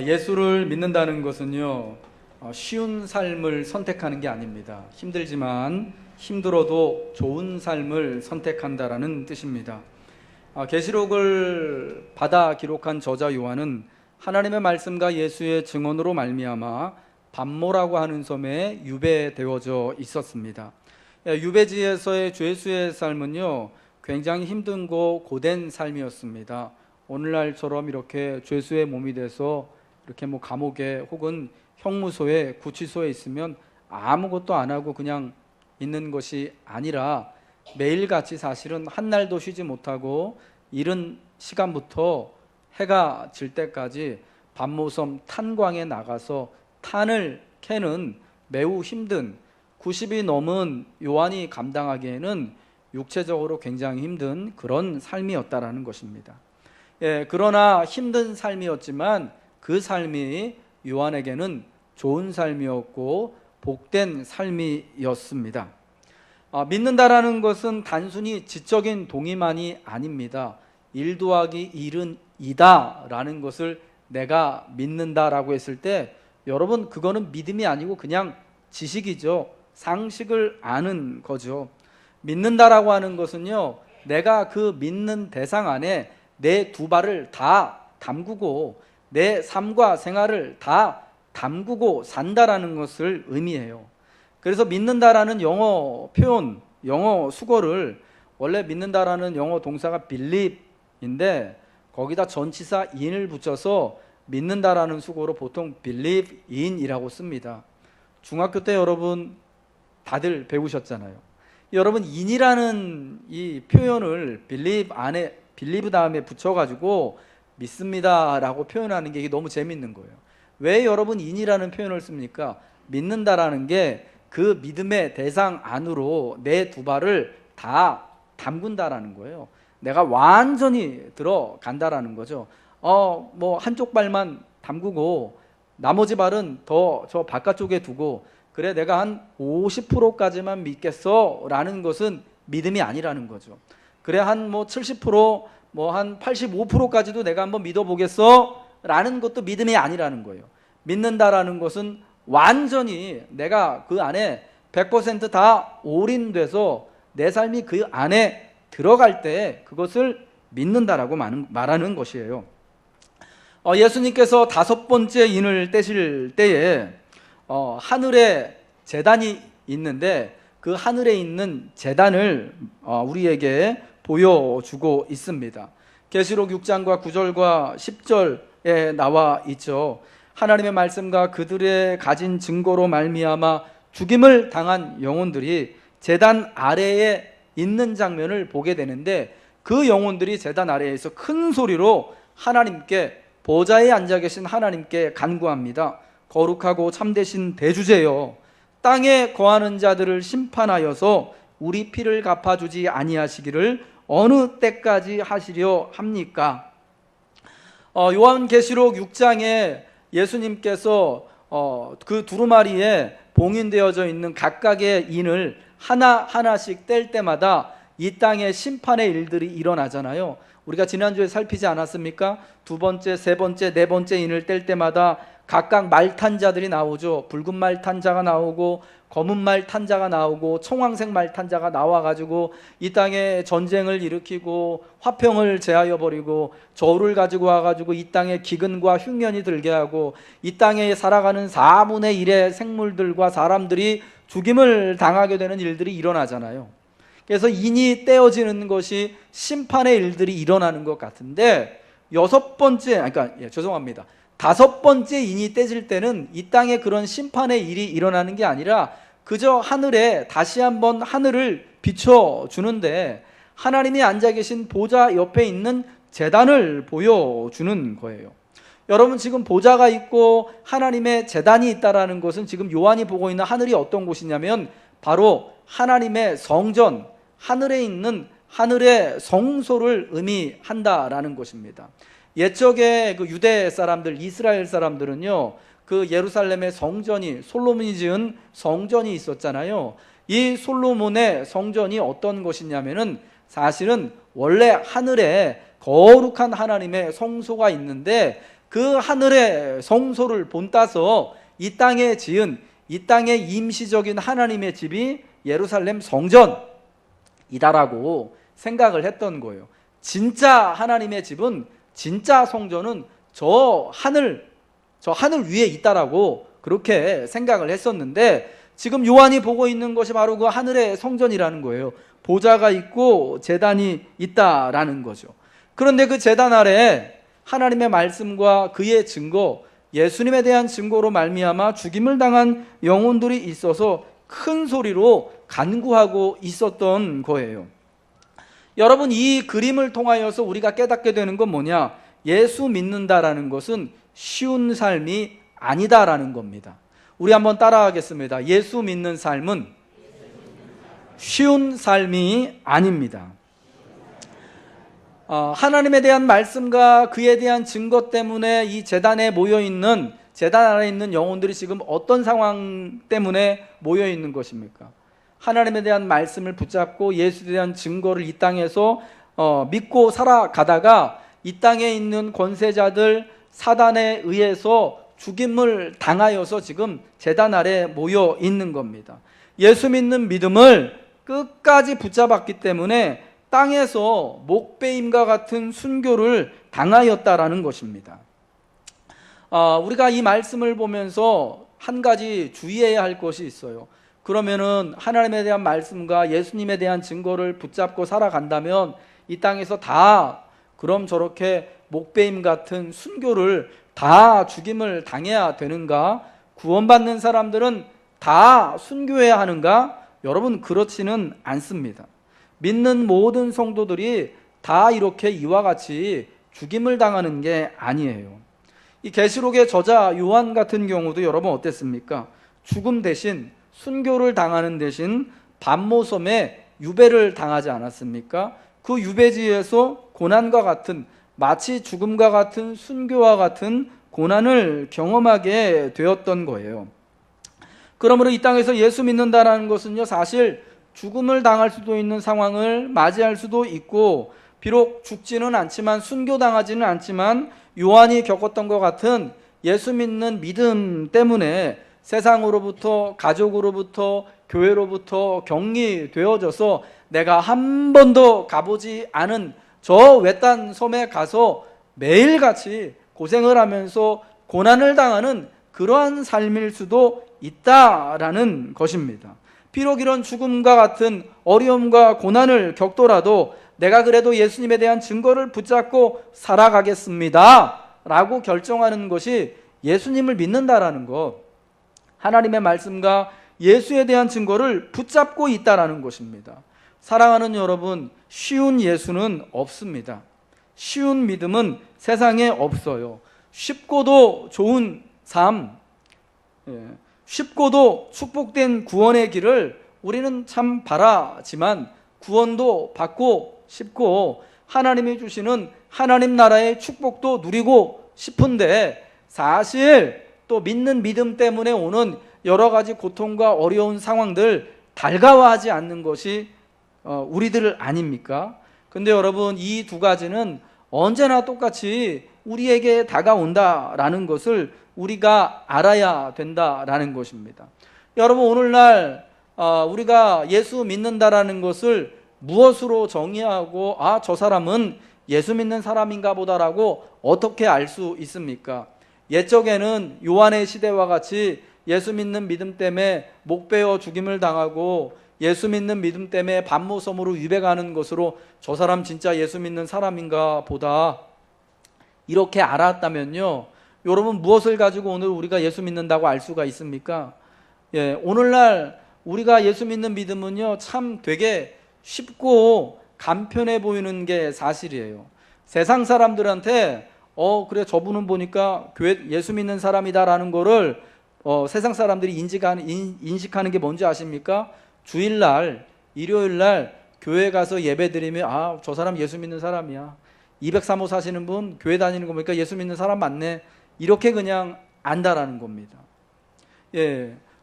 예수를 믿는다는 것은요, 쉬운 삶을 선택하는 게 아닙니다. 힘들지만 힘들어도 좋은 삶을 선택한다라는 뜻입니다. 계시록을 받아 기록한 저자 요한은 하나님의 말씀과 예수의 증언으로 말미암아 반모라고 하는 섬에 유배되어져 있었습니다. 유배지에서의 죄수의 삶은요, 굉장히 힘든고 고된 삶이었습니다. 오늘날처럼 이렇게 죄수의 몸이 돼서 이렇게 감옥에 혹은 형무소에 구치소에 있으면 아무것도 안 하고 그냥 있는 것이 아니라 매일같이 사실은 한 날도 쉬지 못하고 이른 시간부터 해가 질 때까지 반모섬 탄광에 나가서 탄을 캐는 매우 힘든 90이 넘은 요한이 감당하기에는 육체적으로 굉장히 힘든 그런 삶이었다라는 것입니다. 그러나 힘든 삶이었지만 그 삶이 요한에게는 좋은 삶이었고 복된 삶이었습니다. 믿는다라는 것은 단순히 지적인 동의만이 아닙니다. 1 더하기 1은 2다 라는 것을 내가 믿는다라고 했을 때 여러분, 그거는 믿음이 아니고 그냥 지식이죠. 상식을 아는 거죠. 믿는다라고 하는 것은요, 내가 그 믿는 대상 안에 내 두 발을 다 담그고 내 삶과 생활을 다 담그고 산다라는 것을 의미해요. 그래서 믿는다라는 영어 표현, 영어 수거를 원래 믿는다라는 영어 동사가 believe인데 거기다 전치사 in을 붙여서 믿는다라는 수고로 보통 believe in이라고 씁니다. 중학교 때 여러분 다들 배우셨잖아요. 여러분 in이라는 이 표현을 believe 다음에 붙여가지고 믿습니다라고 표현하는 게 이게 너무 재밌는 거예요. 왜 여러분 in이라는 표현을 씁니까? 믿는다라는 게 그 믿음의 대상 안으로 내 두 발을 다 담근다라는 거예요. 내가 완전히 들어간다라는 거죠. 한쪽 발만 담그고 나머지 발은 더 저 바깥쪽에 두고 그래 내가 한 50%까지만 믿겠어 라는 것은 믿음이 아니라는 거죠. 그래 한 70% 한 85%까지도 내가 한번 믿어보겠어 라는 것도 믿음이 아니라는 거예요. 믿는다라는 것은 완전히 내가 그 안에 100% 다 올인돼서 내 삶이 그 안에 들어갈 때 그것을 믿는다라고 말하는 것이에요. 예수님께서 5번째 인을 떼실 때에 하늘에 제단이 있는데 그 하늘에 있는 제단을 우리에게 보여주고 있습니다. 계시록 6장과 9절과 10절에 나와 있죠. 하나님의 말씀과 그들의 가진 증거로 말미암아 죽임을 당한 영혼들이 제단 아래에 있는 장면을 보게 되는데 그 영혼들이 제단 아래에서 큰 소리로 하나님께, 보좌에 앉아 계신 하나님께 간구합니다. 거룩하고 참되신 대주제여, 땅에 거하는 자들을 심판하여서 우리 피를 갚아주지 아니하시기를 어느 때까지 하시려 합니까? 요한계시록 6장에 예수님께서 그 두루마리에 봉인되어져 있는 각각의 인을 하나하나씩 뗄 때마다 이 땅에 심판의 일들이 일어나잖아요. 우리가 지난주에 살피지 않았습니까? 2번째, 3번째, 4번째 인을 뗄 때마다 각각 말탄자들이 나오죠. 붉은 말탄자가 나오고 검은 말탄자가 나오고 청황색 말탄자가 나와가지고 이 땅에 전쟁을 일으키고 화평을 제하여 버리고 저울을 가지고 와가지고 이 땅에 기근과 흉년이 들게 하고 이 땅에 살아가는 4분의 1의 생물들과 사람들이 죽임을 당하게 되는 일들이 일어나잖아요. 그래서 인이 떼어지는 것이 심판의 일들이 일어나는 것 같은데 5번째 인이 떼질 때는 이 땅에 그런 심판의 일이 일어나는 게 아니라 그저 하늘에 다시 한번 하늘을 비춰주는데 하나님이 앉아 계신 보좌 옆에 있는 제단을 보여주는 거예요. 여러분, 지금 보좌가 있고 하나님의 제단이 있다라는 것은 지금 요한이 보고 있는 하늘이 어떤 곳이냐면 바로 하나님의 성전, 하늘에 있는 하늘의 성소를 의미한다라는 것입니다. 옛적에 그 유대 사람들, 이스라엘 사람들은요, 그 예루살렘의 성전이, 솔로몬이 지은 성전이 있었잖아요. 이 솔로몬의 성전이 어떤 것이냐면은 사실은 원래 하늘에 거룩한 하나님의 성소가 있는데 그 그 하늘의 성소를 본따서 이 땅에 지은 이 땅의 임시적인 하나님의 집이 예루살렘 성전이다라고 생각을 했던 거예요. 진짜 하나님의 집은, 진짜 성전은 저 하늘 위에 있다라고 그렇게 생각을 했었는데, 지금 요한이 보고 있는 것이 바로 그 하늘의 성전이라는 거예요. 보좌가 있고 제단이 있다라는 거죠. 그런데 그 제단 아래 하나님의 말씀과 그의 증거, 예수님에 대한 증거로 말미암아 죽임을 당한 영혼들이 있어서 큰 소리로 간구하고 있었던 거예요. 여러분, 이 그림을 통하여서 우리가 깨닫게 되는 건 뭐냐? 예수 믿는다라는 것은 쉬운 삶이 아니다라는 겁니다. 우리 한번 따라하겠습니다. 예수 믿는 삶은 쉬운 삶이 아닙니다. 하나님에 대한 말씀과 그에 대한 증거 때문에 이 제단 아래 있는 영혼들이 지금 어떤 상황 때문에 모여 있는 것입니까? 하나님에 대한 말씀을 붙잡고 예수에 대한 증거를 이 땅에서 믿고 살아가다가 이 땅에 있는 권세자들, 사단에 의해서 죽임을 당하여서 지금 제단 아래 모여 있는 겁니다. 예수 믿는 믿음을 끝까지 붙잡았기 때문에 땅에서 목베임과 같은 순교를 당하였다라는 것입니다. 우리가 이 말씀을 보면서 한 가지 주의해야 할 것이 있어요. 그러면은 하나님에 대한 말씀과 예수님에 대한 증거를 붙잡고 살아간다면 이 땅에서 다 그럼 저렇게 목베임 같은 순교를 다 죽임을 당해야 되는가? 구원받는 사람들은 다 순교해야 하는가? 여러분, 그렇지는 않습니다. 믿는 모든 성도들이 다 이렇게 이와 같이 죽임을 당하는 게 아니에요. 이 계시록의 저자 요한 같은 경우도 여러분 어땠습니까? 죽음 대신, 순교를 당하는 대신 반모섬에 유배를 당하지 않았습니까? 그 유배지에서 고난과 같은, 마치 죽음과 같은, 순교와 같은 고난을 경험하게 되었던 거예요. 그러므로 이 땅에서 예수 믿는다라는 것은요, 사실 죽음을 당할 수도 있는 상황을 맞이할 수도 있고, 비록 죽지는 않지만, 순교당하지는 않지만, 요한이 겪었던 것 같은 예수 믿는 믿음 때문에 세상으로부터, 가족으로부터, 교회로부터 격리되어져서 내가 한 번도 가보지 않은 저 외딴 섬에 가서 매일같이 고생을 하면서 고난을 당하는 그러한 삶일 수도 있다라는 것입니다. 비록 이런 죽음과 같은 어려움과 고난을 겪더라도 내가 그래도 예수님에 대한 증거를 붙잡고 살아가겠습니다 라고 결정하는 것이 예수님을 믿는다라는 것, 하나님의 말씀과 예수에 대한 증거를 붙잡고 있다라는 것입니다. 사랑하는 여러분, 쉬운 예수는 없습니다. 쉬운 믿음은 세상에 없어요. 쉽고도 좋은 삶, 쉽고도 축복된 구원의 길을 우리는 참 바라지만, 구원도 받고 싶고 하나님이 주시는 하나님 나라의 축복도 누리고 싶은데, 사실 또 믿는 믿음 때문에 오는 여러 가지 고통과 어려운 상황들 달가워하지 않는 것이 우리들 아닙니까? 근데 여러분, 이 두 가지는 언제나 똑같이 우리에게 다가온다라는 것을 우리가 알아야 된다라는 것입니다. 여러분, 오늘날 우리가 예수 믿는다라는 것을 무엇으로 정의하고 저 사람은 예수 믿는 사람인가 보다라고 어떻게 알 수 있습니까? 옛적에는 요한의 시대와 같이 예수 믿는 믿음 때문에 목베어 죽임을 당하고 예수 믿는 믿음 때문에 반모섬으로 유배가는 것으로 저 사람 진짜 예수 믿는 사람인가 보다 이렇게 알았다면요, 여러분, 무엇을 가지고 오늘 우리가 예수 믿는다고 알 수가 있습니까? 오늘날 우리가 예수 믿는 믿음은요, 참 되게 쉽고 간편해 보이는 게 사실이에요. 세상 사람들한테 그래, 저분은 보니까 교회 예수 믿는 사람이다라는 거를 세상 사람들이 인식하는 게 뭔지 아십니까? 주일날, 일요일날 교회 가서 예배 드리면 저 사람 예수 믿는 사람이야. 203호 사시는 분 교회 다니는 거 보니까 예수 믿는 사람 맞네. 이렇게 그냥 안다라는 겁니다.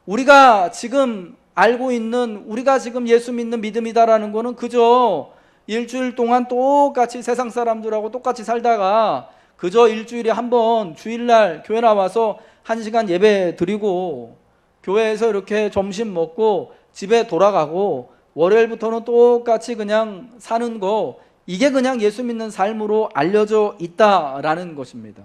우리가 지금 알고 있는, 우리가 지금 예수 믿는 믿음이다라는 거는 그저 일주일 동안 똑같이 세상 사람들하고 똑같이 살다가 그저 일주일에 한 번 주일날 교회 나와서 1시간 예배 드리고 교회에서 이렇게 점심 먹고 집에 돌아가고 월요일부터는 똑같이 그냥 사는 거, 이게 그냥 예수 믿는 삶으로 알려져 있다라는 것입니다.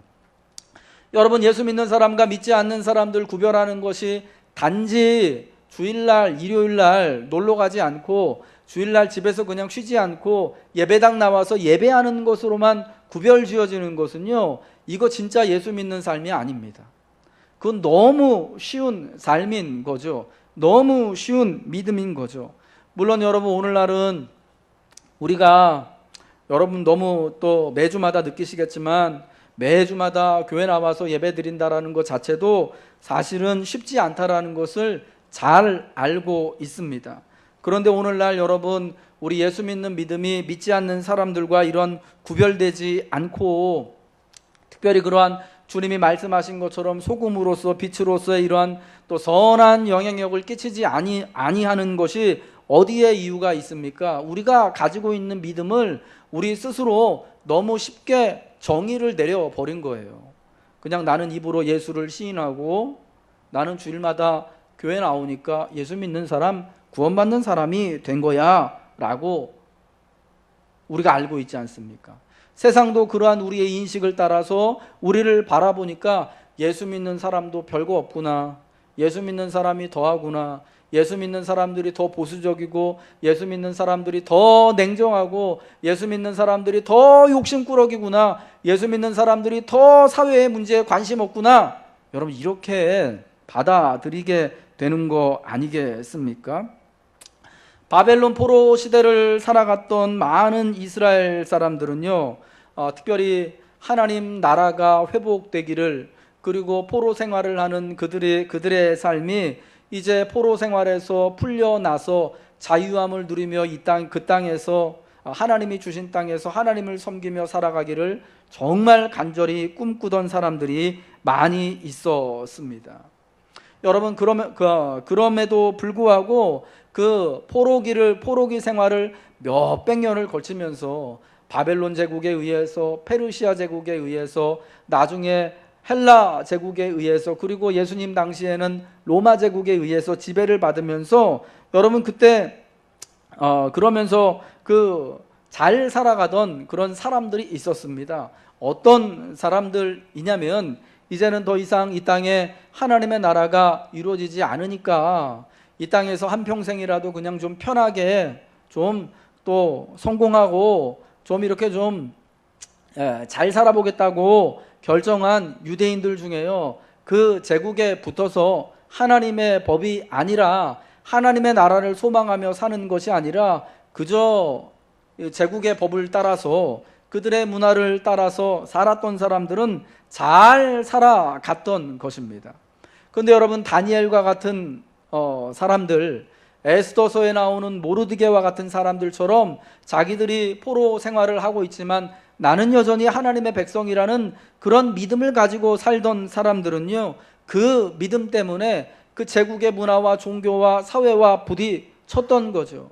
여러분, 예수 믿는 사람과 믿지 않는 사람들 구별하는 것이 단지 주일날, 일요일날 놀러 가지 않고 주일날 집에서 그냥 쉬지 않고 예배당 나와서 예배하는 것으로만 구별 지어지는 것은요, 이거 진짜 예수 믿는 삶이 아닙니다. 그건 너무 쉬운 삶인 거죠. 너무 쉬운 믿음인 거죠. 물론 여러분, 오늘날은 우리가, 여러분 너무 또 매주마다 느끼시겠지만 매주마다 교회 나와서 예배 드린다라는 것 자체도 사실은 쉽지 않다라는 것을 잘 알고 있습니다. 그런데 오늘날 여러분, 우리 예수 믿는 믿음이 믿지 않는 사람들과 이런 구별되지 않고, 특별히 그러한 주님이 말씀하신 것처럼 소금으로서 빛으로서의 이러한 또 선한 영향력을 끼치지 아니하는 것이 어디에 이유가 있습니까? 우리가 가지고 있는 믿음을 우리 스스로 너무 쉽게 정의를 내려버린 거예요. 그냥 나는 입으로 예수를 시인하고 나는 주일마다 교회 나오니까 예수 믿는 사람, 구원받는 사람이 된 거야 라고 우리가 알고 있지 않습니까? 세상도 그러한 우리의 인식을 따라서 우리를 바라보니까 예수 믿는 사람도 별거 없구나, 예수 믿는 사람이 더하구나, 예수 믿는 사람들이 더 보수적이고 예수 믿는 사람들이 더 냉정하고 예수 믿는 사람들이 더 욕심꾸러기구나, 예수 믿는 사람들이 더 사회의 문제에 관심 없구나, 여러분 이렇게 받아들이게 되는 거 아니겠습니까? 바벨론 포로 시대를 살아갔던 많은 이스라엘 사람들은요, 특별히 하나님 나라가 회복되기를, 그리고 포로 생활을 하는 그들의 삶이 이제 포로 생활에서 풀려나서 자유함을 누리며 그 땅에서, 하나님이 주신 땅에서 하나님을 섬기며 살아가기를 정말 간절히 꿈꾸던 사람들이 많이 있었습니다. 여러분, 그럼에도 불구하고 그 포로기 생활을 몇백 년을 걸치면서 바벨론 제국에 의해서, 페르시아 제국에 의해서, 나중에 헬라 제국에 의해서, 그리고 예수님 당시에는 로마 제국에 의해서 지배를 받으면서, 여러분 그때 그러면서 그 잘 살아가던 그런 사람들이 있었습니다. 어떤 사람들이냐면, 이제는 더 이상 이 땅에 하나님의 나라가 이루어지지 않으니까 이 땅에서 한평생이라도 그냥 좀 편하게 좀 또 성공하고 좀 이렇게 좀 잘 살아보겠다고 결정한 유대인들 중에요, 그 제국에 붙어서 하나님의 법이 아니라 하나님의 나라를 소망하며 사는 것이 아니라 그저 제국의 법을 따라서, 그들의 문화를 따라서 살았던 사람들은 잘 살아갔던 것입니다. 그런데 여러분, 다니엘과 같은 사람들, 에스더서에 나오는 모르드게와 같은 사람들처럼 자기들이 포로 생활을 하고 있지만 나는 여전히 하나님의 백성이라는 그런 믿음을 가지고 살던 사람들은요, 그 믿음 때문에 그 제국의 문화와 종교와 사회와 부딪혔던 거죠.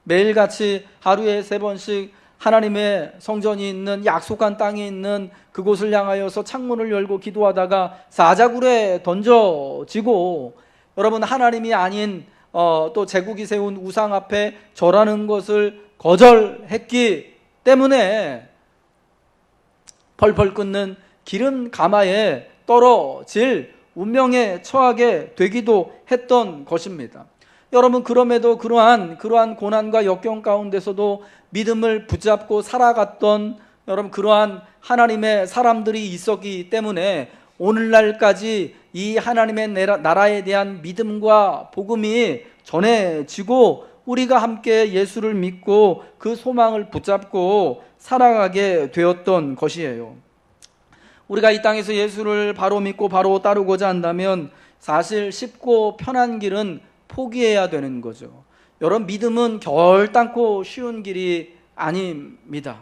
매일같이 하루에 3번씩 하나님의 성전이 있는, 약속한 땅이 있는 그곳을 향하여서 창문을 열고 기도하다가 사자굴에 던져지고, 여러분 하나님이 아닌 또 제국이 세운 우상 앞에 절하는 것을 거절했기 때문에 펄펄 끓는 기름 가마에 떨어질 운명에 처하게 되기도 했던 것입니다. 여러분, 그럼에도 그러한 고난과 역경 가운데서도 믿음을 붙잡고 살아갔던 여러분 그러한 하나님의 사람들이 있었기 때문에 오늘날까지 이 하나님의 나라에 대한 믿음과 복음이 전해지고 우리가 함께 예수를 믿고 그 소망을 붙잡고 살아가게 되었던 것이에요. 우리가 이 땅에서 예수를 바로 믿고 바로 따르고자 한다면 사실 쉽고 편한 길은 포기해야 되는 거죠. 여러분, 믿음은 결단코 쉬운 길이 아닙니다.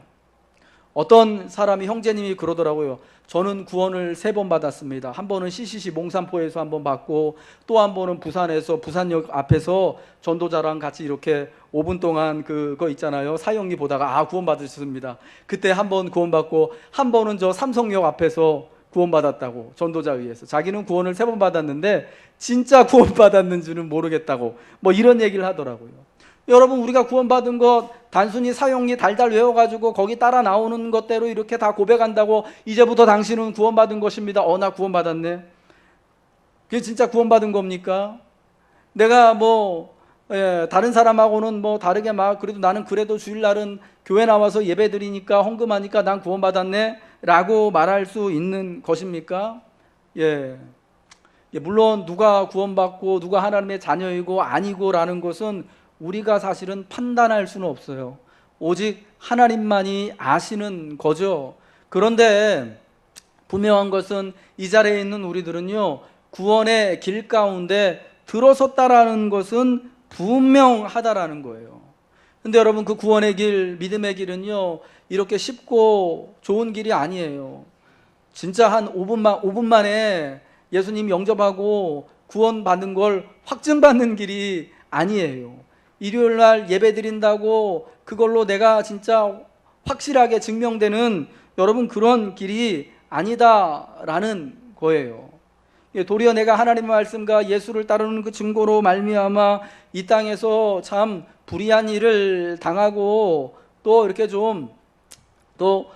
어떤 사람이 형제님이 그러더라고요. 저는 구원을 3번 받았습니다. 한 번은 CCC 몽산포에서 한 번 받고, 또 한 번은 부산에서 부산역 앞에서 전도자랑 같이 이렇게 5분 동안 그거 있잖아요. 사형리 보다가 구원 받으셨습니다. 그때 한 번 구원 받고, 한 번은 저 삼성역 앞에서 구원 받았다고, 전도자 의해서. 자기는 구원을 3번 받았는데 진짜 구원 받았는지는 모르겠다고 뭐 이런 얘기를 하더라고요. 여러분, 우리가 구원받은 것 단순히 사형리 달달 외워가지고 거기 따라 나오는 것대로 이렇게 다 고백한다고 이제부터 당신은 구원받은 것입니다. 나 구원받았네. 그게 진짜 구원받은 겁니까? 내가 다른 사람하고는 다르게 그래도 나는 그래도 주일날은 교회 나와서 예배 드리니까 헌금하니까 난 구원받았네 라고 말할 수 있는 것입니까? 물론 누가 구원받고 누가 하나님의 자녀이고 아니고 라는 것은 우리가 사실은 판단할 수는 없어요. 오직 하나님만이 아시는 거죠. 그런데 분명한 것은 이 자리에 있는 우리들은요, 구원의 길 가운데 들어섰다라는 것은 분명하다라는 거예요. 근데 여러분, 그 구원의 길, 믿음의 길은요, 이렇게 쉽고 좋은 길이 아니에요. 진짜 한 5분 만에 예수님 영접하고 구원받는 걸 확증받는 길이 아니에요. 일요일 날 예배 드린다고 그걸로 내가 진짜 확실하게 증명되는, 여러분, 그런 길이 아니다라는 거예요. 도리어 내가 하나님의 말씀과 예수를 따르는 그 증거로 말미암아 이 땅에서 참 불의한 일을 당하고 또 이렇게 또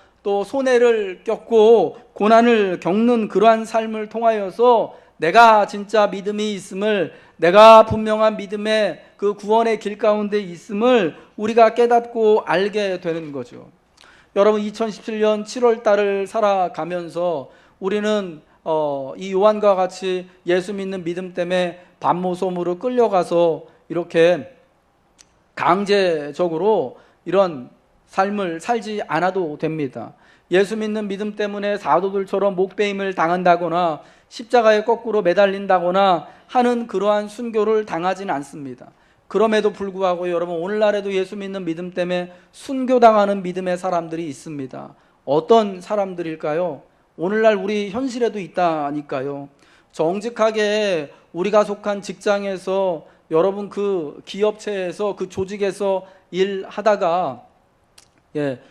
손해를 겪고 고난을 겪는 그러한 삶을 통하여서 내가 진짜 믿음이 있음을, 내가 분명한 믿음의 그 구원의 길 가운데 있음을 우리가 깨닫고 알게 되는 거죠. 여러분, 2017년 7월 달을 살아가면서 우리는 이 요한과 같이 예수 믿는 믿음 때문에 반모섬으로 끌려가서 이렇게 강제적으로 이런 삶을 살지 않아도 됩니다. 예수 믿는 믿음 때문에 사도들처럼 목베임을 당한다거나 십자가에 거꾸로 매달린다거나 하는 그러한 순교를 당하지는 않습니다. 그럼에도 불구하고 여러분, 오늘날에도 예수 믿는 믿음 때문에 순교당하는 믿음의 사람들이 있습니다. 어떤 사람들일까요? 오늘날 우리 현실에도 있다니까요. 정직하게 우리가 속한 직장에서, 여러분, 그 기업체에서, 그 조직에서 일하다가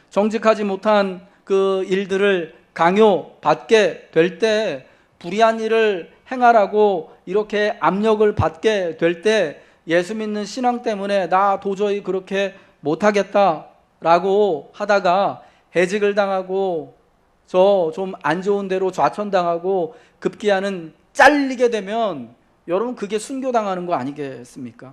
정직하지 못한 그 일들을 강요받게 될 때, 불의한 일을 행하라고 이렇게 압력을 받게 될 때, 예수 믿는 신앙 때문에 나 도저히 그렇게 못하겠다라고 하다가 해직을 당하고 저 좀 안 좋은 데로 좌천당하고 급기야는 잘리게 되면, 여러분, 그게 순교당하는 거 아니겠습니까?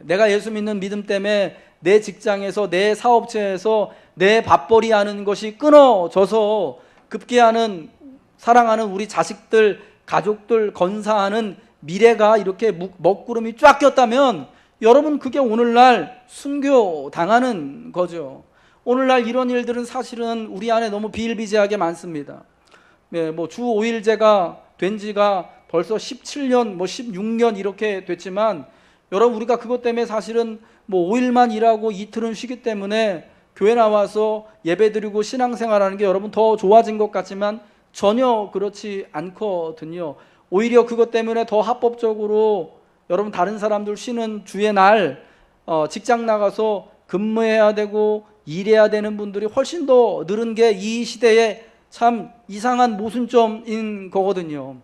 내가 예수 믿는 믿음 때문에 내 직장에서, 내 사업체에서 내 밥벌이 하는 것이 끊어져서 급기야는 사랑하는 우리 자식들, 가족들 건사하는 미래가 이렇게 먹구름이 쫙 꼈다면, 여러분, 그게 오늘날 순교당하는 거죠. 오늘날 이런 일들은 사실은 우리 안에 너무 비일비재하게 많습니다. 주 5일제가 된 지가 벌써 17년, 16년 이렇게 됐지만, 여러분, 우리가 그것 때문에 사실은 5일만 일하고 이틀은 쉬기 때문에 교회 나와서 예배드리고 신앙생활하는 게 여러분 더 좋아진 것 같지만 전혀 그렇지 않거든요. 오히려 그것 때문에 더 합법적으로 여러분, 다른 사람들 쉬는 주의 날 직장 나가서 근무해야 되고 일해야 되는 분들이 훨씬 더 늘은 게 이 시대에 참 이상한 모순점인 거거든요.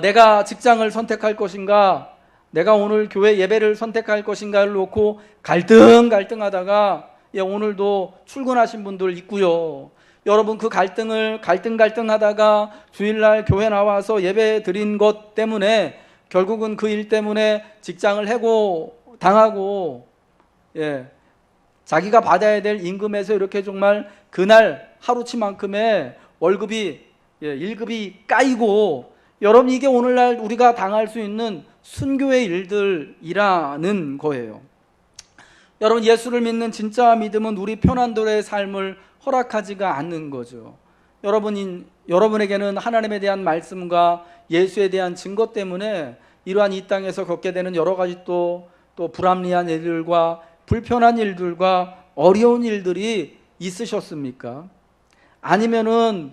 내가 직장을 선택할 것인가, 내가 오늘 교회 예배를 선택할 것인가를 놓고 갈등하다가 오늘도 출근하신 분들 있고요. 여러분, 그 갈등하다가 주일날 교회 나와서 예배 드린 것 때문에 결국은 그 일 때문에 직장을 해고 당하고 자기가 받아야 될 임금에서 이렇게 정말 그날 하루치만큼의 월급이 1급이 까이고, 여러분, 이게 오늘날 우리가 당할 수 있는 순교의 일들이라는 거예요. 여러분, 예수를 믿는 진짜 믿음은 우리 편안도의 삶을 허락하지가 않는 거죠. 여러분에게는 하나님에 대한 말씀과 예수에 대한 증거 때문에 이러한 이 땅에서 겪게 되는 여러 가지 또 불합리한 일들과 불편한 일들과 어려운 일들이 있으셨습니까? 아니면은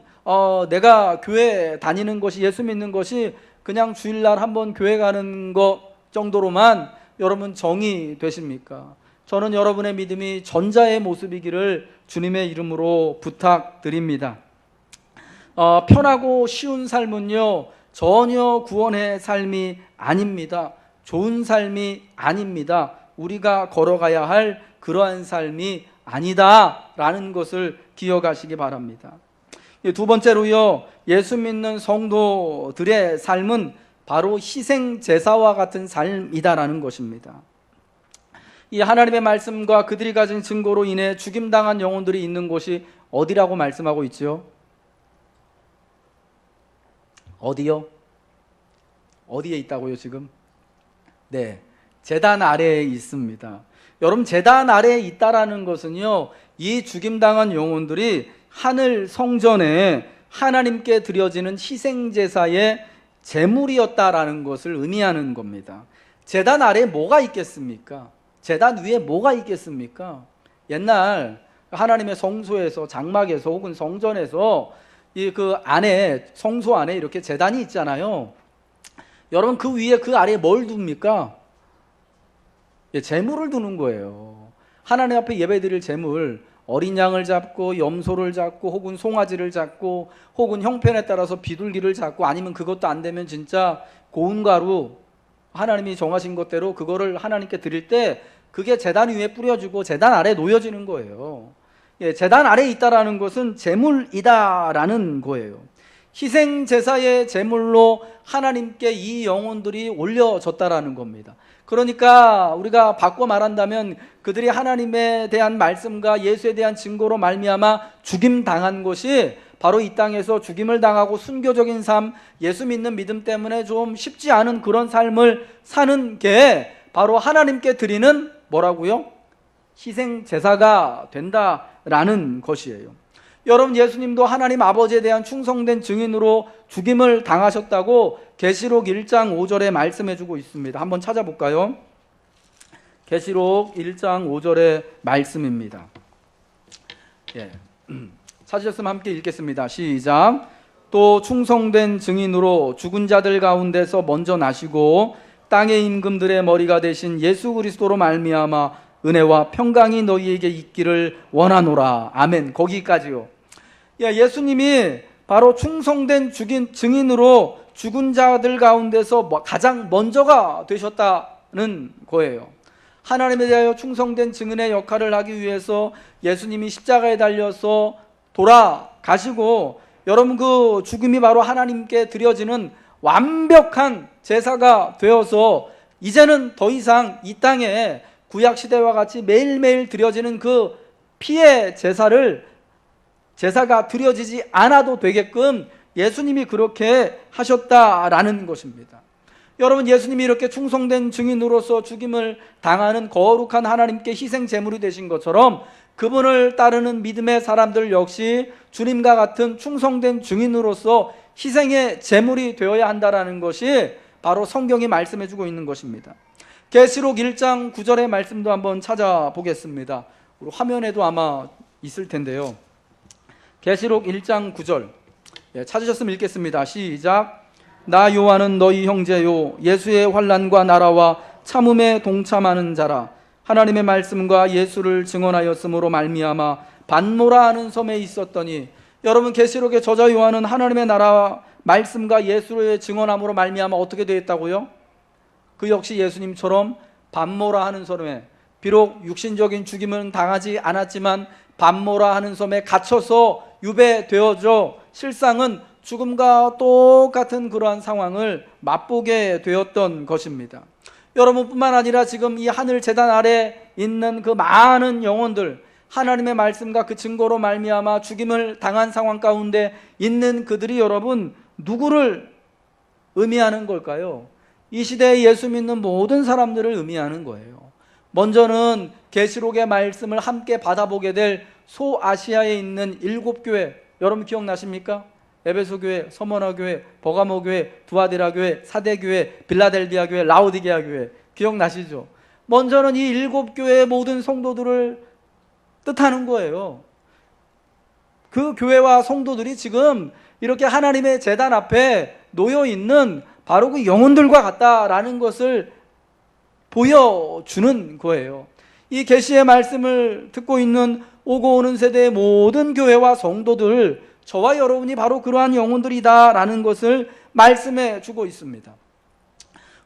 내가 교회 다니는 것이, 예수 믿는 것이 그냥 주일날 한번 교회 가는 것 정도로만 여러분 정이 되십니까? 저는 여러분의 믿음이 전자의 모습이기를 주님의 이름으로 부탁드립니다. 편하고 쉬운 삶은요, 전혀 구원의 삶이 아닙니다. 좋은 삶이 아닙니다. 우리가 걸어가야 할 그러한 삶이 아니다라는 것을 기억하시기 바랍니다. 두 번째로요, 예수 믿는 성도들의 삶은 바로 희생 제사와 같은 삶이다라는 것입니다. 이 하나님의 말씀과 그들이 가진 증거로 인해 죽임당한 영혼들이 있는 곳이 어디라고 말씀하고 있죠? 어디요? 어디에 있다고요 지금? 네, 제단 아래에 있습니다. 여러분, 제단 아래에 있다라는 것은요, 이 죽임당한 영혼들이 하늘 성전에 하나님께 드려지는 희생제사의 제물이었다라는 것을 의미하는 겁니다. 제단 아래에 뭐가 있겠습니까? 제단 위에 뭐가 있겠습니까? 옛날 하나님의 성소에서, 장막에서 혹은 성전에서 그 안에, 성소 안에 이렇게 제단이 있잖아요. 여러분, 그 위에, 그 아래에 뭘 둡니까? 제물을 두는 거예요. 하나님 앞에 예배드릴 제물, 어린 양을 잡고 염소를 잡고 혹은 송아지를 잡고 혹은 형편에 따라서 비둘기를 잡고, 아니면 그것도 안 되면 진짜 고운 가루, 하나님이 정하신 것대로 그거를 하나님께 드릴 때 그게 제단 위에 뿌려지고 제단 아래에 놓여지는 거예요. 제단 아래에 있다라는 것은 제물이다라는 거예요. 희생 제사의 제물로 하나님께 이 영혼들이 올려졌다라는 겁니다. 그러니까 우리가 바꿔 말한다면 그들이 하나님에 대한 말씀과 예수에 대한 증거로 말미암아 죽임당한 것이 바로 이 땅에서 죽임을 당하고 순교적인 삶, 예수 믿는 믿음 때문에 좀 쉽지 않은 그런 삶을 사는 게 바로 하나님께 드리는 뭐라고요? 희생 제사가 된다라는 것이에요. 여러분, 예수님도 하나님 아버지에 대한 충성된 증인으로 죽임을 당하셨다고 계시록 1장 5절에 말씀해주고 있습니다. 한번 찾아볼까요? 계시록 1장 5절의 말씀입니다. 찾으셨으면 함께 읽겠습니다. 시작. 또 충성된 증인으로 죽은 자들 가운데서 먼저 나시고 땅의 임금들의 머리가 되신 예수 그리스도로 말미암아 은혜와 평강이 너희에게 있기를 원하노라. 아멘. 거기까지요. 예수님이 바로 충성된 증인으로 죽은 자들 가운데서 가장 먼저가 되셨다는 거예요. 하나님에 대하여 충성된 증인의 역할을 하기 위해서 예수님이 십자가에 달려서 돌아가시고, 여러분, 그 죽음이 바로 하나님께 드려지는 완벽한 제사가 되어서 이제는 더 이상 이 땅에 구약시대와 같이 매일매일 드려지는 그 피의 제사가 드려지지 않아도 되게끔 예수님이 그렇게 하셨다라는 것입니다. 여러분, 예수님이 이렇게 충성된 증인으로서 죽임을 당하는 거룩한 하나님께 희생 제물이 되신 것처럼 그분을 따르는 믿음의 사람들 역시 주님과 같은 충성된 증인으로서 희생의 제물이 되어야 한다라는 것이 바로 성경이 말씀해주고 있는 것입니다. 계시록 1장 9절의 말씀도 한번 찾아보겠습니다. 우리 화면에도 아마 있을 텐데요. 계시록 1장 9절, 찾으셨으면 읽겠습니다. 시작. 나 요한은 너희 형제요 예수의 환난과 나라와 참음에 동참하는 자라. 하나님의 말씀과 예수를 증언하였으므로 말미암아 반모라 하는 섬에 있었더니, 여러분, 계시록의 저자 요한은 하나님의 나라 말씀과 예수의 증언함으로 말미암아 어떻게 되었다고요? 그 역시 예수님처럼 반모라 하는 섬에, 비록 육신적인 죽임은 당하지 않았지만 반모라 하는 섬에 갇혀서 유배되어져 실상은 죽음과 똑같은 그러한 상황을 맛보게 되었던 것입니다. 여러분뿐만 아니라 지금 이 하늘 제단 아래 있는 그 많은 영혼들, 하나님의 말씀과 그 증거로 말미암아 죽임을 당한 상황 가운데 있는 그들이 여러분 누구를 의미하는 걸까요? 이 시대에 예수 믿는 모든 사람들을 의미하는 거예요. 먼저는 계시록의 말씀을 함께 받아보게 될 소아시아에 있는 7교회, 여러분 기억나십니까? 에베소 교회, 서머나 교회, 버가모 교회, 두아디라 교회, 사대 교회, 빌라델비아 교회, 라오디게아 교회, 기억나시죠? 먼저는 이 7교회의 모든 성도들을 뜻하는 거예요. 그 교회와 성도들이 지금 이렇게 하나님의 제단 앞에 놓여 있는 바로 그 영혼들과 같다라는 것을 보여주는 거예요. 이 계시의 말씀을 듣고 있는 오고 오는 세대의 모든 교회와 성도들, 저와 여러분이 바로 그러한 영혼들이다라는 것을 말씀해 주고 있습니다.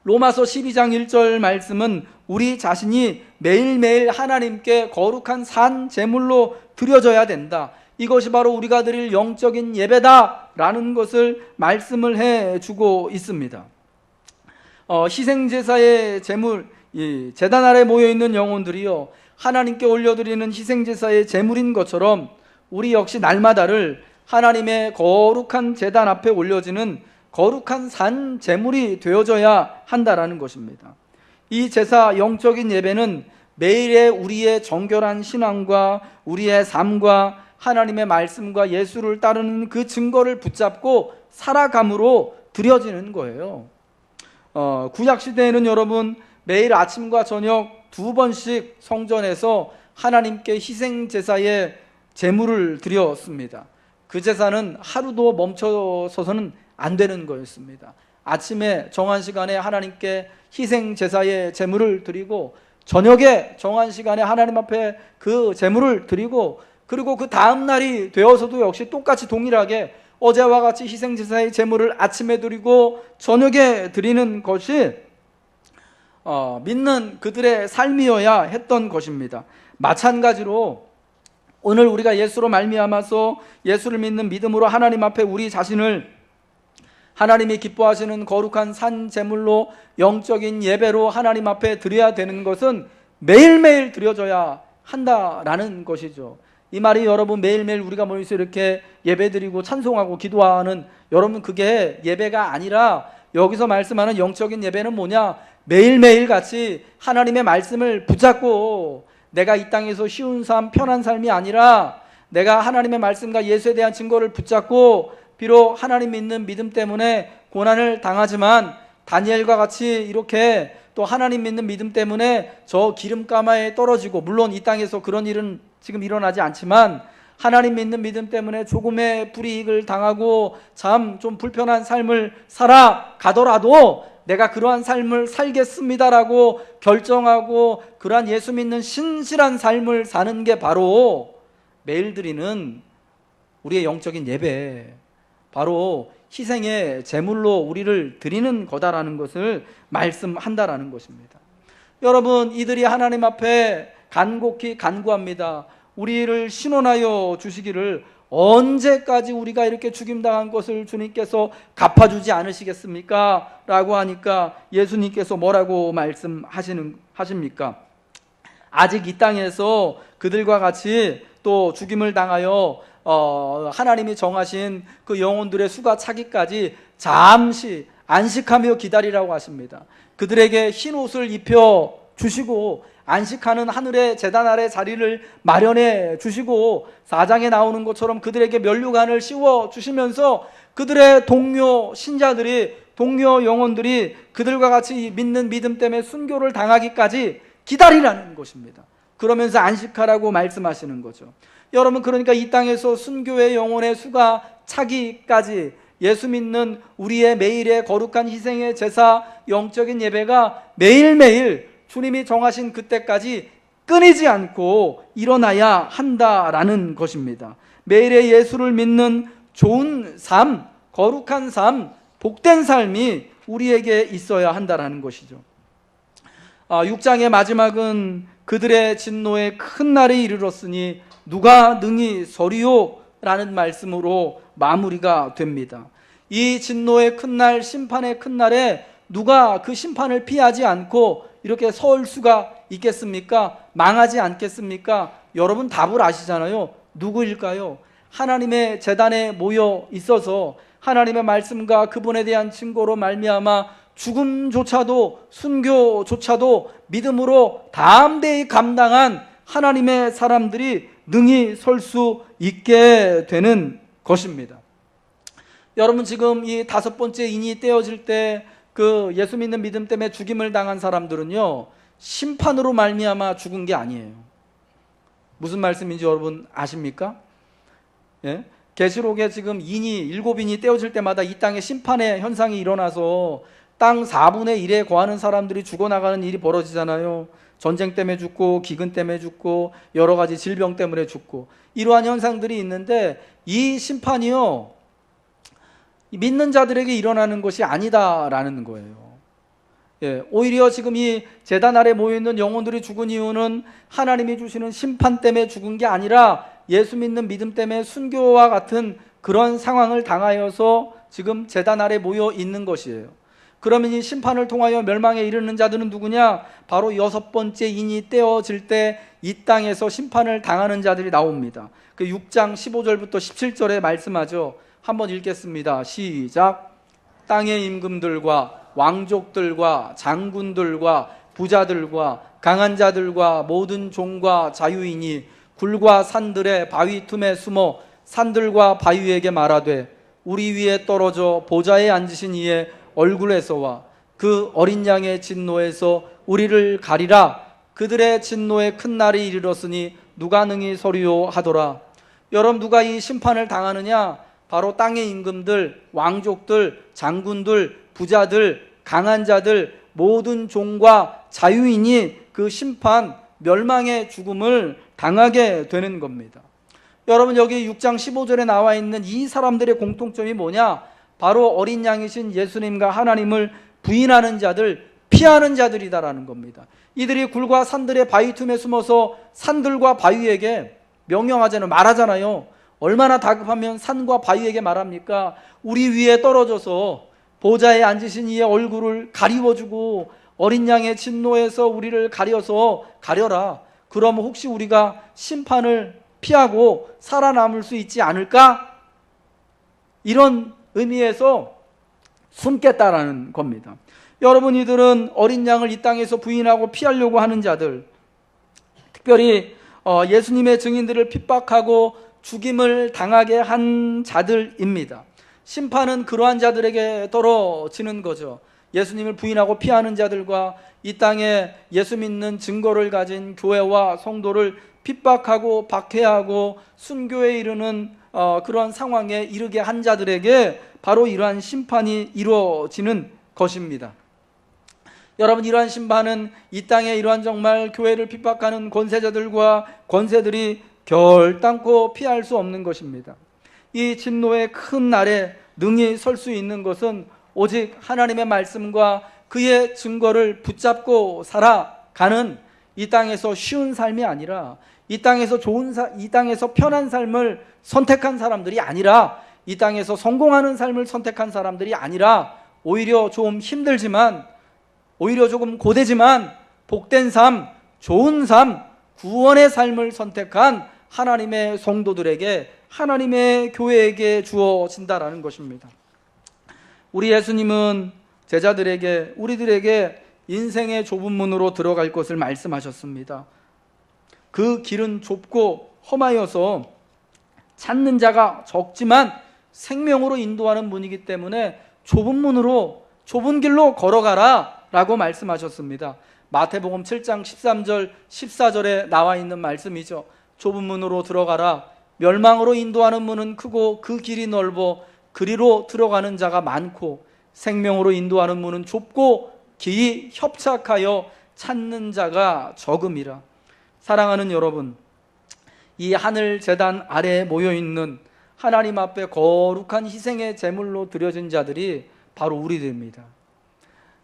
로마서 12장 1절 말씀은 우리 자신이 매일매일 하나님께 거룩한 산 제물로 드려져야 된다, 이것이 바로 우리가 드릴 영적인 예배다라는 것을 말씀을 해주고 있습니다. 희생제사의 제물, 제단 아래 모여있는 영혼들이요, 하나님께 올려드리는 희생제사의 제물인 것처럼 우리 역시 날마다를 하나님의 거룩한 제단 앞에 올려지는 거룩한 산 제물이 되어져야 한다라는 것입니다. 이 제사 영적인 예배는 매일의 우리의 정결한 신앙과 우리의 삶과 하나님의 말씀과 예수를 따르는 그 증거를 붙잡고 살아감으로 드려지는 거예요. 구약시대에는 여러분, 매일 아침과 저녁 2번씩 성전에서 하나님께 희생제사의 제물을 드렸습니다. 그 제사는 하루도 멈춰서는 안 되는 거였습니다. 아침에 정한 시간에 하나님께 희생제사의 제물을 드리고, 저녁에 정한 시간에 하나님 앞에 그 제물을 드리고, 그리고 그 다음 날이 되어서도 역시 똑같이 동일하게 어제와 같이 희생제사의 제물을 아침에 드리고 저녁에 드리는 것이 믿는 그들의 삶이어야 했던 것입니다. 마찬가지로 오늘 우리가 예수로 말미암아서 예수를 믿는 믿음으로 하나님 앞에 우리 자신을 하나님이 기뻐하시는 거룩한 산 제물로 영적인 예배로 하나님 앞에 드려야 되는 것은 매일매일 드려져야 한다라는 것이죠. 이 말이 여러분, 매일매일 우리가 모여서 이렇게 예배드리고 찬송하고 기도하는, 여러분, 그게 예배가 아니라 여기서 말씀하는 영적인 예배는 뭐냐? 매일매일 같이 하나님의 말씀을 붙잡고, 내가 이 땅에서 쉬운 삶, 편한 삶이 아니라 내가 하나님의 말씀과 예수에 대한 증거를 붙잡고, 비록 하나님 믿는 믿음 때문에 고난을 당하지만 다니엘과 같이 이렇게 또 하나님 믿는 믿음 때문에 저 기름가마에 떨어지고, 물론 이 땅에서 그런 일은 지금 일어나지 않지만 하나님 믿는 믿음 때문에 조금의 불이익을 당하고 참 좀 불편한 삶을 살아가더라도 내가 그러한 삶을 살겠습니다라고 결정하고 그러한 예수 믿는 신실한 삶을 사는 게 바로 매일 드리는 우리의 영적인 예배, 바로 희생의 제물로 우리를 드리는 거다라는 것을 말씀한다라는 것입니다. 여러분, 이들이 하나님 앞에 간곡히 간구합니다. 우리를 신원하여 주시기를, 언제까지 우리가 이렇게 죽임당한 것을 주님께서 갚아주지 않으시겠습니까? 라고 하니까 예수님께서 뭐라고 말씀하십니까? 아직 이 땅에서 그들과 같이 또 죽임을 당하여 하나님이 정하신 그 영혼들의 수가 차기까지 잠시 안식하며 기다리라고 하십니다. 그들에게 흰 옷을 입혀 주시고 안식하는 하늘의 제단 아래 자리를 마련해 주시고 4장에 나오는 것처럼 그들에게 면류관을 씌워 주시면서 그들의 동료 신자들이, 동료 영혼들이 그들과 같이 믿는 믿음 때문에 순교를 당하기까지 기다리라는 것입니다. 그러면서 안식하라고 말씀하시는 거죠. 여러분, 그러니까 이 땅에서 순교의 영혼의 수가 차기까지 예수 믿는 우리의 매일의 거룩한 희생의 제사, 영적인 예배가 매일매일 주님이 정하신 그때까지 끊이지 않고 일어나야 한다라는 것입니다. 매일의 예수를 믿는 좋은 삶, 거룩한 삶, 복된 삶이 우리에게 있어야 한다라는 것이죠. 6장의 마지막은 그들의 진노의 큰 날이 이르렀으니 누가 능히 서리요? 라는 말씀으로 마무리가 됩니다. 이 진노의 큰 날, 심판의 큰 날에 누가 그 심판을 피하지 않고 이렇게 설 수가 있겠습니까? 망하지 않겠습니까? 여러분 답을 아시잖아요. 누구일까요? 하나님의 제단에 모여 있어서 하나님의 말씀과 그분에 대한 증거로 말미암아 죽음조차도, 순교조차도 믿음으로 담대히 감당한 하나님의 사람들이 능히 설 수 있게 되는 것입니다. 여러분, 지금 이 5번째 인이 떼어질 때 그 예수 믿는 믿음 때문에 죽임을 당한 사람들은요, 심판으로 말미암아 죽은 게 아니에요. 무슨 말씀인지 여러분 아십니까? 예? 계시록에 지금 일곱 인이 떼어질 때마다 이 땅에 심판의 현상이 일어나서 땅 4분의 1에 거하는 사람들이 죽어나가는 일이 벌어지잖아요. 전쟁 때문에 죽고 기근 때문에 죽고 여러 가지 질병 때문에 죽고 이러한 현상들이 있는데 이 심판이요 믿는 자들에게 일어나는 것이 아니다라는 거예요. 예, 오히려 지금 이 제단 아래 모여있는 영혼들이 죽은 이유는 하나님이 주시는 심판 때문에 죽은 게 아니라 예수 믿는 믿음 때문에 순교와 같은 그런 상황을 당하여서 지금 제단 아래 모여 있는 것이에요. 그러면 이 심판을 통하여 멸망에 이르는 자들은 누구냐? 바로 6번째 인이 떼어질 때 이 땅에서 심판을 당하는 자들이 나옵니다. 그 6장 15절부터 17절에 말씀하죠. 한번 읽겠습니다. 시작. 땅의 임금들과 왕족들과 장군들과 부자들과 강한 자들과 모든 종과 자유인이 굴과 산들의 바위 틈에 숨어 산들과 바위에게 말하되 우리 위에 떨어져 보좌에 앉으신 이의 얼굴에서와 그 어린 양의 진노에서 우리를 가리라. 그들의 진노의 큰 날이 이르렀으니 누가 능히 서리요 하더라. 여러분, 누가 이 심판을 당하느냐? 바로 땅의 임금들, 왕족들, 장군들, 부자들, 강한 자들, 모든 종과 자유인이 그 심판, 멸망의 죽음을 당하게 되는 겁니다. 여러분, 여기 6장 15절에 나와 있는 이 사람들의 공통점이 뭐냐? 바로 어린 양이신 예수님과 하나님을 부인하는 자들, 피하는 자들이다라는 겁니다. 이들이 굴과 산들의 바위 틈에 숨어서 산들과 바위에게 명령하잖아요. 말하잖아요. 얼마나 다급하면 산과 바위에게 말합니까? 우리 위에 떨어져서 보좌에 앉으신 이의 얼굴을 가리워주고 어린 양의 진노에서 우리를 가려라. 그러면 혹시 우리가 심판을 피하고 살아남을 수 있지 않을까? 이런 의미에서 숨겠다라는 겁니다. 여러분, 이들은 어린 양을 이 땅에서 부인하고 피하려고 하는 자들, 특별히 예수님의 증인들을 핍박하고 죽임을 당하게 한 자들입니다. 심판은 그러한 자들에게 떨어지는 거죠. 예수님을 부인하고 피하는 자들과 이 땅에 예수 믿는 증거를 가진 교회와 성도를 핍박하고 박해하고 순교에 이르는 그러한 상황에 이르게 한 자들에게 바로 이러한 심판이 이루어지는 것입니다. 여러분, 이러한 심판은 이 땅에 이러한 정말 교회를 핍박하는 권세자들과 권세들이 결단코 피할 수 없는 것입니다. 이 진노의 큰 날에 능히 설 수 있는 것은 오직 하나님의 말씀과 그의 증거를 붙잡고 살아가는 이 땅에서 쉬운 삶이 아니라 이 땅에서 이 땅에서 편한 삶을 선택한 사람들이 아니라 이 땅에서 성공하는 삶을 선택한 사람들이 아니라 오히려 좀 힘들지만 오히려 조금 고되지만 복된 삶, 좋은 삶, 구원의 삶을 선택한 하나님의 성도들에게 하나님의 교회에게 주어진다라는 것입니다. 우리 예수님은 제자들에게 우리들에게 인생의 좁은 문으로 들어갈 것을 말씀하셨습니다. 그 길은 좁고 험하여서 찾는 자가 적지만 생명으로 인도하는 문이기 때문에 좁은 문으로 좁은 길로 걸어가라 라고 말씀하셨습니다. 마태복음 7장 13절 14절에 나와 있는 말씀이죠. 좁은 문으로 들어가라. 멸망으로 인도하는 문은 크고 그 길이 넓어 그리로 들어가는 자가 많고 생명으로 인도하는 문은 좁고 길이 협착하여 찾는 자가 적음이라. 사랑하는 여러분, 이 하늘 제단 아래에 모여있는 하나님 앞에 거룩한 희생의 제물로 드려진 자들이 바로 우리들입니다.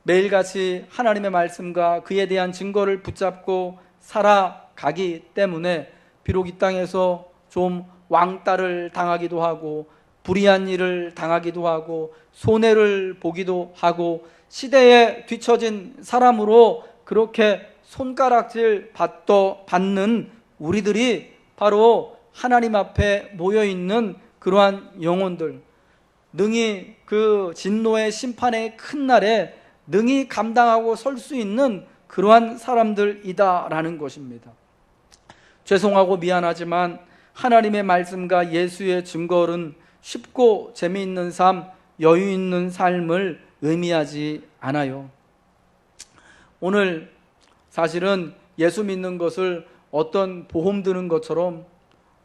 매일같이 하나님의 말씀과 그에 대한 증거를 붙잡고 살아가기 때문에 비록 이 땅에서 좀 왕따를 당하기도 하고 불의한 일을 당하기도 하고 손해를 보기도 하고 시대에 뒤처진 사람으로 그렇게 손가락질 받는 우리들이 바로 하나님 앞에 모여있는 그러한 영혼들, 능히 그 진노의 심판의 큰 날에 능히 감당하고 설 수 있는 그러한 사람들이다라는 것입니다. 죄송하고 미안하지만 하나님의 말씀과 예수의 증거는 쉽고 재미있는 삶, 여유 있는 삶을 의미하지 않아요. 오늘 사실은 예수 믿는 것을 어떤 보험 드는 것처럼,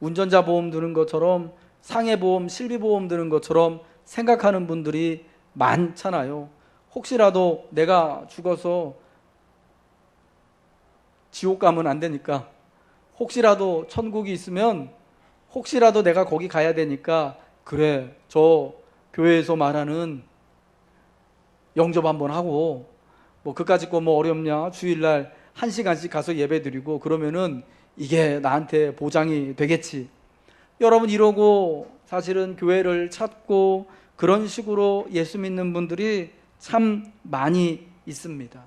운전자 보험 드는 것처럼 상해보험, 실비보험 드는 것처럼 생각하는 분들이 많잖아요. 혹시라도 내가 죽어서 지옥 가면 안 되니까, 혹시라도 천국이 있으면 혹시라도 내가 거기 가야 되니까, 그래, 저 교회에서 말하는 영접 한번 하고, 뭐 그까짓 거 뭐 어렵냐, 주일날 1시간씩 가서 예배 드리고 그러면은 이게 나한테 보장이 되겠지. 여러분, 이러고 사실은 교회를 찾고 그런 식으로 예수 믿는 분들이 참 많이 있습니다.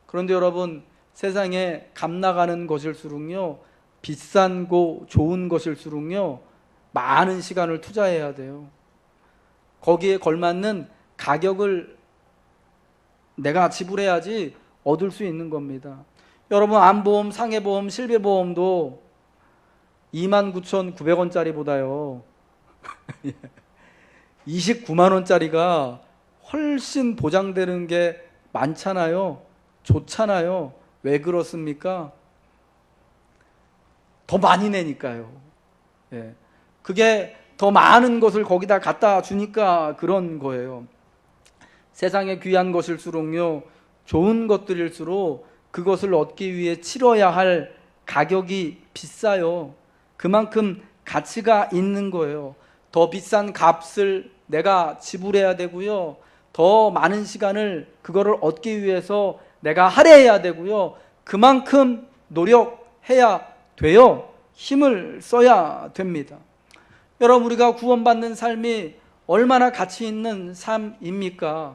그런데 여러분, 세상에 값 나가는 것일수록요, 비싼고 좋은 것일수록요, 많은 시간을 투자해야 돼요. 거기에 걸맞는 가격을 내가 지불해야지 얻을 수 있는 겁니다. 여러분, 암보험, 상해보험, 실비보험도 29,900원짜리보다요 29만 원짜리가 훨씬 보장되는 게 많잖아요. 좋잖아요. 왜 그렇습니까? 더 많이 내니까요. 예. 그게 더 많은 것을 거기다 갖다 주니까 그런 거예요. 세상에 귀한 것일수록요, 좋은 것들일수록 그것을 얻기 위해 치러야 할 가격이 비싸요. 그만큼 가치가 있는 거예요. 더 비싼 값을 내가 지불해야 되고요, 더 많은 시간을 그거를 얻기 위해서 내가 할애해야 되고요, 그만큼 노력해야 돼요. 힘을 써야 됩니다. 여러분, 우리가 구원받는 삶이 얼마나 가치 있는 삶입니까?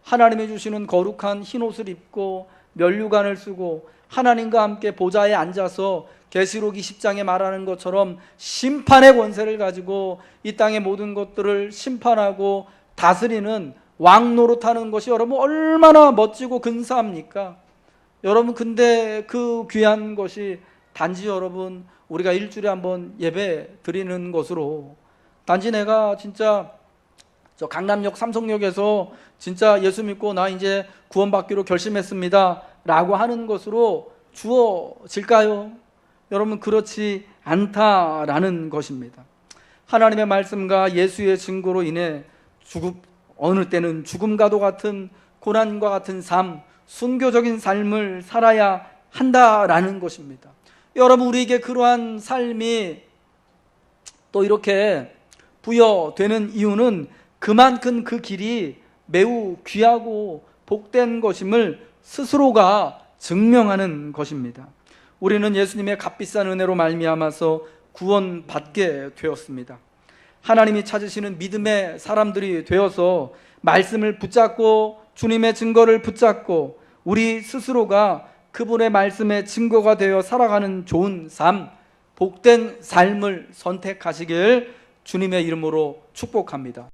하나님이 주시는 거룩한 흰옷을 입고 면류관을 쓰고 하나님과 함께 보좌에 앉아서 계시록 20장에 말하는 것처럼 심판의 권세를 가지고 이 땅의 모든 것들을 심판하고 다스리는 왕 노릇하는 것이 여러분 얼마나 멋지고 근사합니까? 여러분, 근데 그 귀한 것이 단지 여러분 우리가 일주일에 한번 예배 드리는 것으로, 단지 내가 진짜 저 강남역 삼성역에서 진짜 예수 믿고 나 이제 구원받기로 결심했습니다 라고 하는 것으로 주어질까요? 여러분, 그렇지 않다라는 것입니다. 하나님의 말씀과 예수의 증거로 인해 어느 때는 죽음과도 같은 고난과 같은 삶, 순교적인 삶을 살아야 한다라는 것입니다. 여러분, 우리에게 그러한 삶이 또 이렇게 부여되는 이유는 그만큼 그 길이 매우 귀하고 복된 것임을 스스로가 증명하는 것입니다. 우리는 예수님의 값비싼 은혜로 말미암아서 구원받게 되었습니다. 하나님이 찾으시는 믿음의 사람들이 되어서 말씀을 붙잡고 주님의 증거를 붙잡고 우리 스스로가 그분의 말씀의 증거가 되어 살아가는 좋은 삶, 복된 삶을 선택하시길 주님의 이름으로 축복합니다.